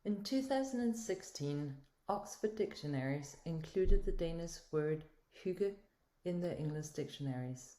In 2016, Oxford dictionaries included the Danish word hygge in their English dictionaries.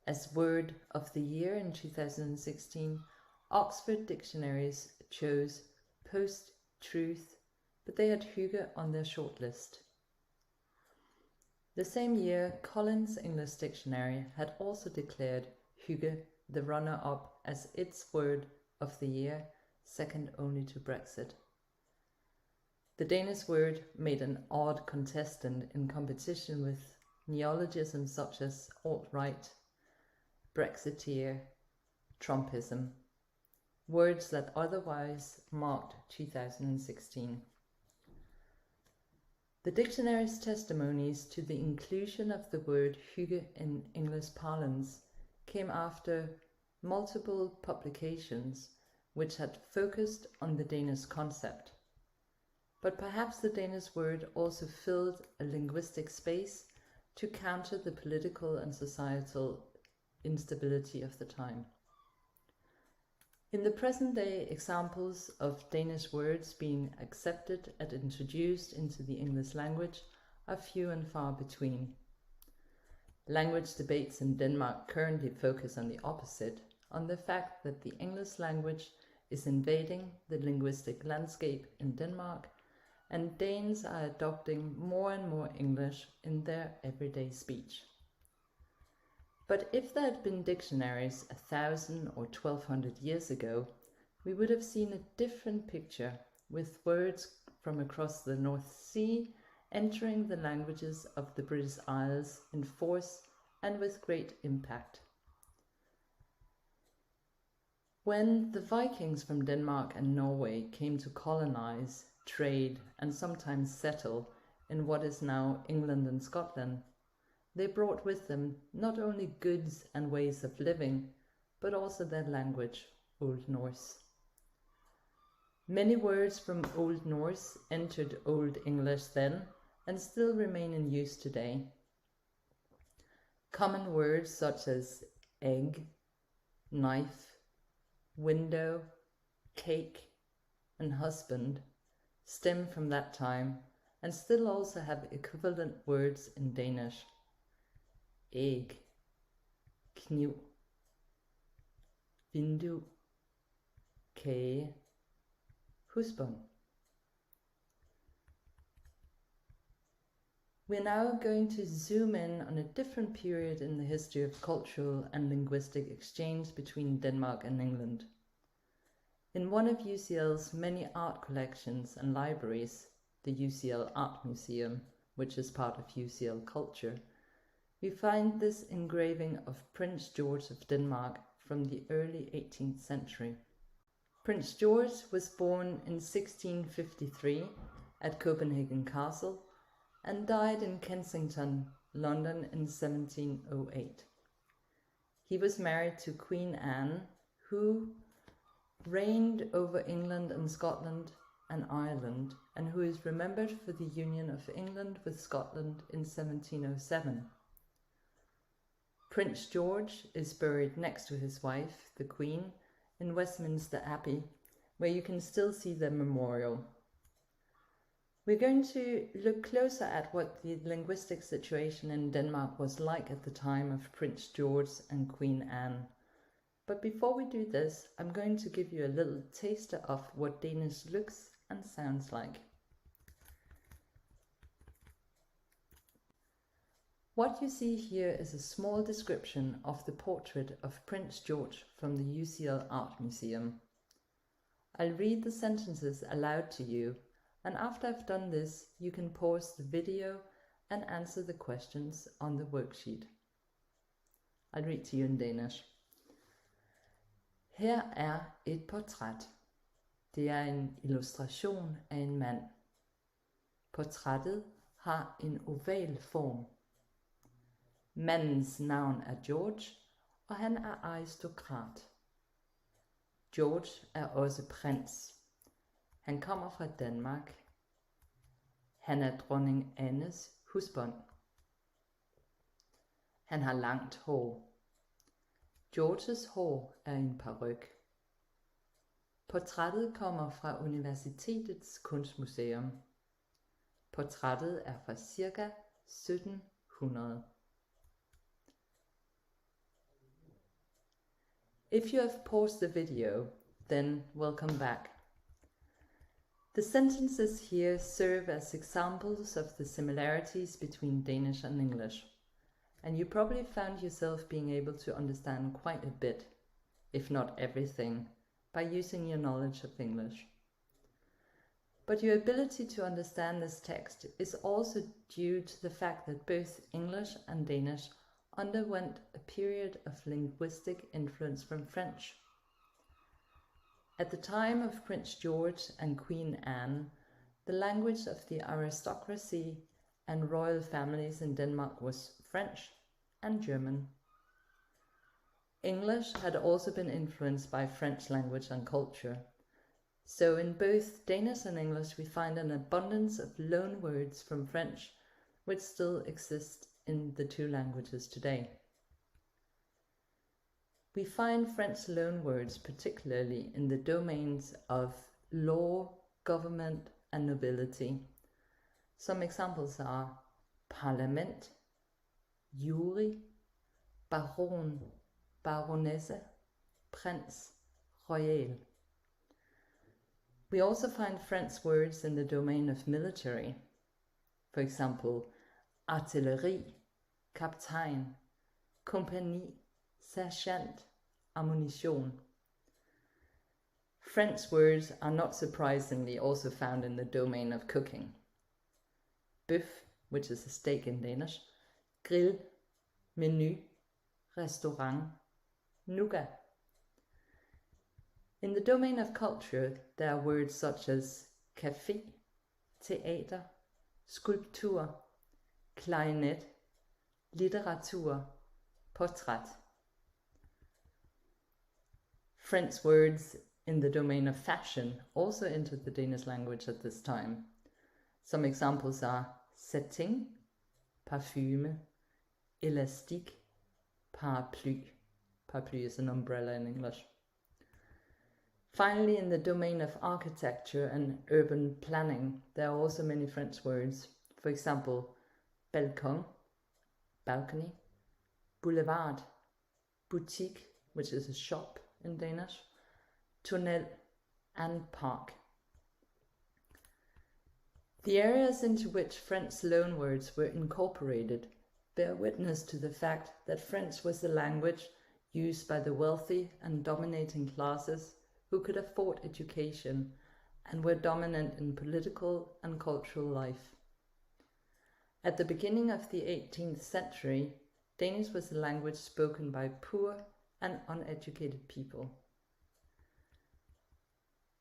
As word of the year in 2016, Oxford dictionaries chose post-truth, but they had hygge on their shortlist. The same year, Collins English Dictionary had also declared hygge the runner-up as its word of the year, second only to Brexit. The Danish word made an odd contestant in competition with neologisms such as alt-right, Brexiteer, Trumpism, words that otherwise marked 2016. The dictionary's testimonies to the inclusion of the word hygge in English parlance came after multiple publications which had focused on the Danish concept. But perhaps the Danish word also filled a linguistic space to counter the political and societal instability of the time. In the present day, examples of Danish words being accepted and introduced into the English language are few and far between. Language debates in Denmark currently focus on the opposite, on the fact that the English language is invading the linguistic landscape in Denmark, and Danes are adopting more and more English in their everyday speech. But if there had been dictionaries 1,000 or 1,200 years ago, we would have seen a different picture, with words from across the North Sea entering the languages of the British Isles in force and with great impact. When the Vikings from Denmark and Norway came to colonize, trade, and sometimes settle in what is now England and Scotland, they brought with them not only goods and ways of living, but also their language, Old Norse. Many words from Old Norse entered Old English then and still remain in use today. Common words such as egg, knife, window, cake, and husband stem from that time and still also have equivalent words in Danish. Æg, kniv, vindue, kage, husband. We're now going to zoom in on a different period in the history of cultural and linguistic exchange between Denmark and England. In one of UCL's many art collections and libraries, the UCL Art Museum, which is part of UCL Culture, we find this engraving of Prince George of Denmark from the early 18th century. Prince George was born in 1653 at Copenhagen Castle and died in Kensington, London in 1708. He was married to Queen Anne, who reigned over England and Scotland and Ireland, and who is remembered for the union of England with Scotland in 1707. Prince George is buried next to his wife, the Queen, in Westminster Abbey, where you can still see their memorial. We're going to look closer at what the linguistic situation in Denmark was like at the time of Prince George and Queen Anne. But before we do this, I'm going to give you a little taster of what Danish looks and sounds like. What you see here is a small description of the portrait of Prince George from the UCL Art Museum. I'll read the sentences aloud to you, and after I've done this, you can pause the video and answer the questions on the worksheet. I'll read to you in Danish. Her er et portræt. Det er en illustration af en mand. Portrættet har en oval form. Mandens navn er George, og han er aristokrat. George er også prins. Han kommer fra Danmark. Han er dronning Annes husbond. Han har langt hår. Georges hår er en paryk. Portrættet kommer fra Universitetets Kunstmuseum. Portrættet er fra ca. 1700. If you have paused the video, then welcome back. The sentences here serve as examples of the similarities between Danish and English, and you probably found yourself being able to understand quite a bit, if not everything, by using your knowledge of English. But your ability to understand this text is also due to the fact that both English and Danish underwent a period of linguistic influence from French. At the time of Prince George and Queen Anne, the language of the aristocracy and royal families in Denmark was French and German. English had also been influenced by French language and culture. So in both Danish and English we find an abundance of loan words from French which still exist in the two languages today. We find French loanwords particularly in the domains of law, government and nobility. Some examples are parlament, jury, baron, baronesse, prince, royal. We also find French words in the domain of military. For example, artillerie, kaptajn, kompagni, sergeant, ammunition. French words are not surprisingly also found in the domain of cooking. Bœuf, which is a steak in Danish, grill, menu, restaurant, nougat. In the domain of culture, there are words such as café, teater, skulptur, klarinet, litteratur, portræt. French words in the domain of fashion also entered the Danish language at this time. Some examples are setting, parfume, elastique, parapluie. Parapluie is an umbrella in English. Finally, in the domain of architecture and urban planning, there are also many French words. For example, balcon, balcony, boulevard, boutique, which is a shop in Danish, tunnel, and park. The areas into which French loanwords were incorporated bear witness to the fact that French was the language used by the wealthy and dominating classes who could afford education and were dominant in political and cultural life. At the beginning of the 18th century, Danish was the language spoken by poor and uneducated people.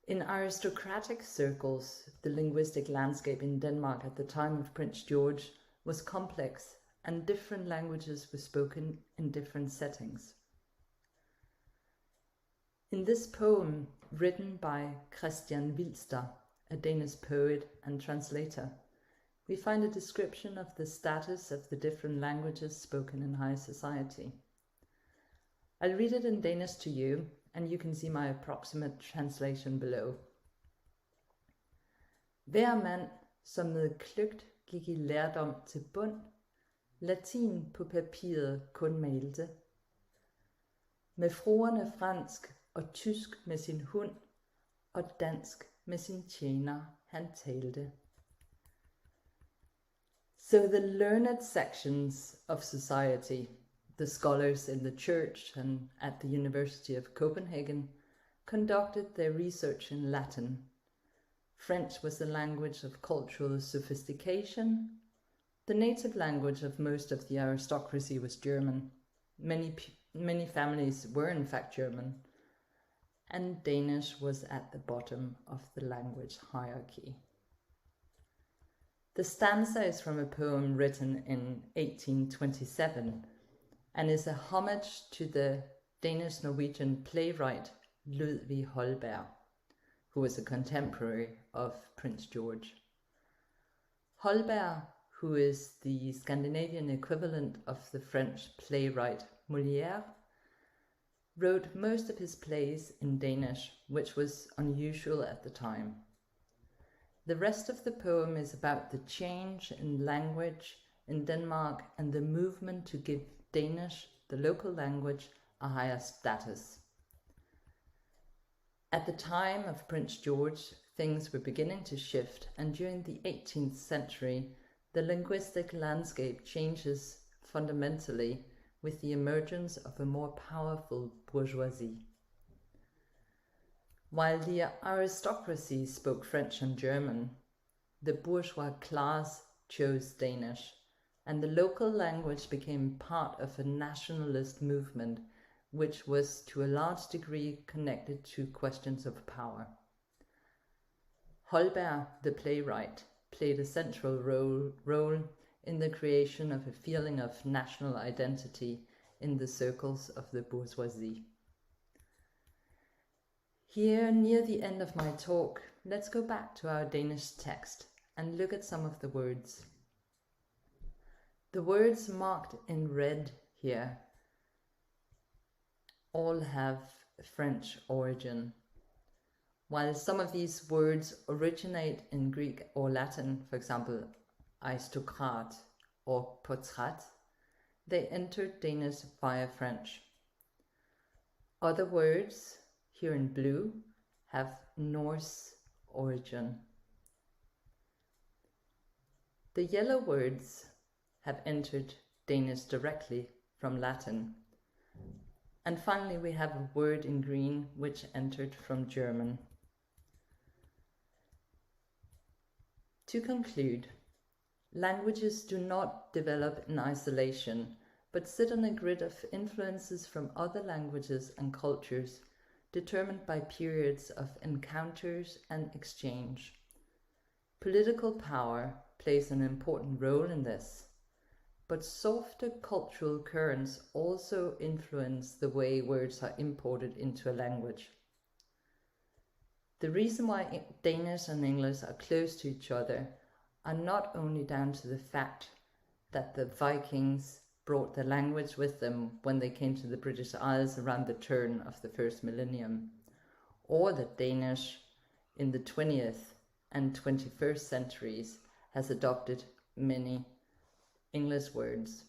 In aristocratic circles, the linguistic landscape in Denmark at the time of Prince George was complex and different languages were spoken in different settings. In this poem, written by Christian Wilster, a Danish poet and translator, we find a description of the status of the different languages spoken in high society. I'll read it in Danish to you, and you can see my approximate translation below. Hver mand, som med kløgt gik i lærdom til bund, latin på papiret kun malte. Med fruerne fransk og tysk med sin hund, og dansk med sin tjener han talte. So the learned sections of society, the scholars in the church and at the University of Copenhagen, conducted their research in Latin. French was the language of cultural sophistication. The native language of most of the aristocracy was German. Many families were in fact German. And Danish was at the bottom of the language hierarchy. The stanza is from a poem written in 1827 and is a homage to the Danish-Norwegian playwright Ludvig Holberg, who was a contemporary of Prince George. Holberg, who is the Scandinavian equivalent of the French playwright Molière, wrote most of his plays in Danish, which was unusual at the time. The rest of the poem is about the change in language in Denmark and the movement to give Danish, the local language, a higher status. At the time of Prince George, things were beginning to shift, and during the 18th century, the linguistic landscape changes fundamentally with the emergence of a more powerful bourgeoisie. While the aristocracy spoke French and German, the bourgeois class chose Danish, and the local language became part of a nationalist movement which was to a large degree connected to questions of power. Holberg, the playwright, played a central role in the creation of a feeling of national identity in the circles of the bourgeoisie. Here, near the end of my talk, let's go back to our Danish text and look at some of the words. The words marked in red here all have French origin. While some of these words originate in Greek or Latin, for example, aristocrat or portrait, they entered Danish via French. Other words, here in blue, have Norse origin. The yellow words have entered Danish directly from Latin. And finally, we have a word in green which entered from German. To conclude, languages do not develop in isolation, but sit on a grid of influences from other languages and cultures, determined by periods of encounters and exchange. Political power plays an important role in this, but softer cultural currents also influence the way words are imported into a language. The reason why Danish and English are close to each other are not only down to the fact that the Vikings brought the language with them when they came to the British Isles around the turn of the first millennium, or that Danish in the 20th and 21st centuries has adopted many English words.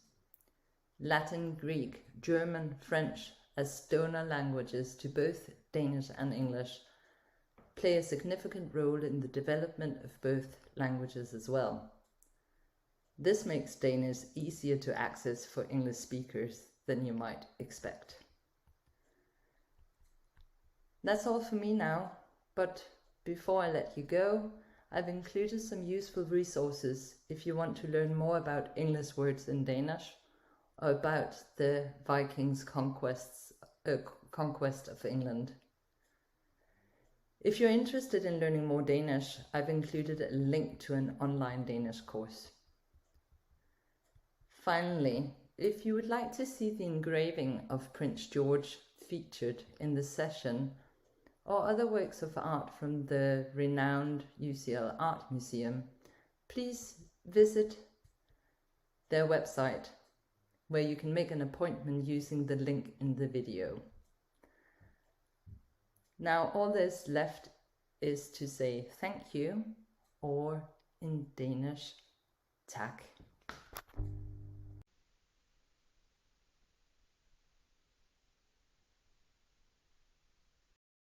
Latin, Greek, German, French, as donor languages to both Danish and English, play a significant role in the development of both languages as well. This makes Danish easier to access for English speakers than you might expect. That's all for me now, but before I let you go, I've included some useful resources if you want to learn more about English words in Danish or about the Vikings' conquest of England. If you're interested in learning more Danish, I've included a link to an online Danish course. Finally, if you would like to see the engraving of Prince George featured in the session, or other works of art from the renowned UCL Art Museum, please visit their website, where you can make an appointment using the link in the video. Now all there's left is to say thank you, or in Danish, tak.